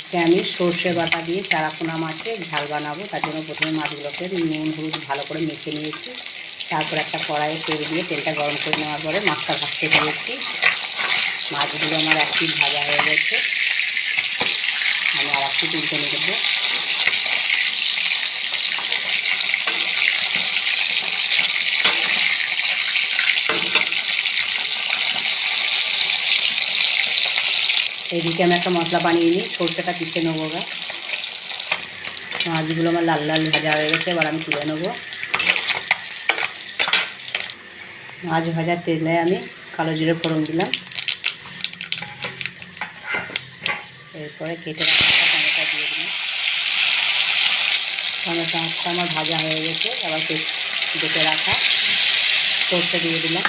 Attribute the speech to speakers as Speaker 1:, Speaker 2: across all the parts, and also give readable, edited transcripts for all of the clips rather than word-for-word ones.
Speaker 1: আজকে আমি সর্ষে বাটা দিয়ে চারাপোনা মাছের ঝাল বানাবো। তার জন্য প্রথমে মাছগুলোকে নুন হলুদ ভালো করে মেখে নিয়েছি। তারপর একটা কড়াইয়ে তেল দিয়ে তেলটা গরম করে নেওয়ার পরে মাছটা ভাজতে দিয়েছি। মাছগুলো আমার এক পিঠ ভাজা হয়ে গেছে, আমি আর একটু তুলতে নিয়ে দেবো। এইদিকে আমি একটা মশলা বানিয়ে নিই, সরষেটা পিষে নেবো। মাছগুলো আমার লাল লাল ভাজা হয়ে গেছে, এবার আমি তুলে নেবো। মাছ ভাজার তেলে আমি কালো জিরে ফোড়ন দিলাম। এরপরে কেটে রাখা টমেটো দিয়ে দিলাম। টমেটোটা আমার ভাজা হয়ে গেছে, এবার কেটে রাখা সরষে দিয়ে দিলাম।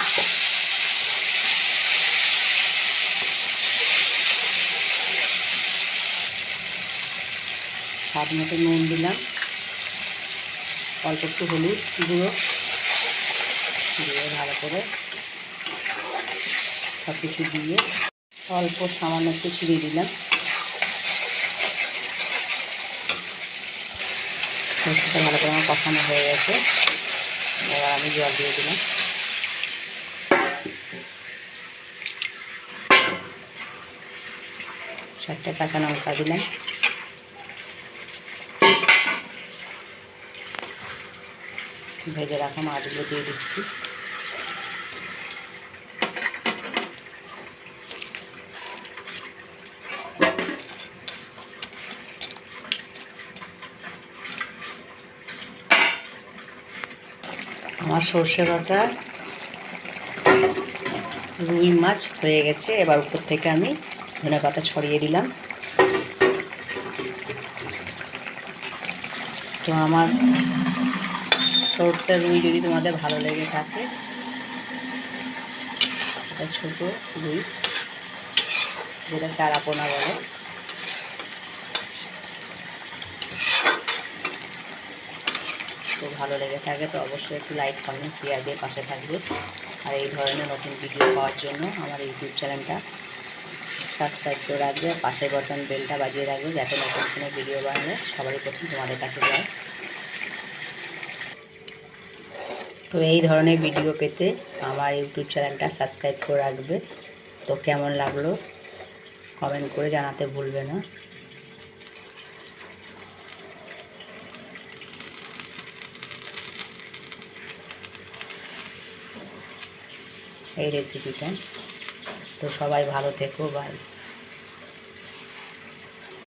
Speaker 1: স্বাদ মতো নুন দিলাম, অল্প একটু হলুদ গুঁড়ো দিয়ে ভালো করে সব কিছু দিয়ে অল্প সামান্য একটু চিনি দিলাম। সরষেটা ভালো করে আমার কষানো হয়ে গেছে, এবার আমি জল দিয়ে দিলাম। চারটে কাঁচা লঙ্কা দিলাম। ভেজে রাখা মাছগুলো দিয়ে দিচ্ছি। আমার সর্ষে বাটা রুই মাছ হয়ে গেছে, এবার উপর থেকে আমি ধনেপাতা ছড়িয়ে দিলাম। তো আমার সর্ষের রুই যদি তোমাদের ভালো লেগে থাকে, এটা ছোটো রুই যেটা চারাপোনা বলে, তো ভালো লেগে থাকে তো অবশ্যই একটু লাইক কমেন্ট শেয়ার দিয়ে পাশে থাকবে। আর এই ধরনের নতুন ভিডিও পাওয়ার জন্য আমার ইউটিউব চ্যানেলটা সাবস্ক্রাইব করে রাখবে, পাশের বটন বেলটা বাজিয়ে রাখবে, যাতে নতুন কোনো ভিডিও বানালে সবারই প্রথম তোমাদের কাছে যায়। তো এই ধরনের ভিডিও পেতে আমার ইউটিউব চ্যানেলটা সাবস্ক্রাইব করে রাখবে। তো কেমন লাগলো কমেন্ট করে জানাতে ভুলবে না। এই রেসিপিটা তো সবাই ভালো থেকো, বাই।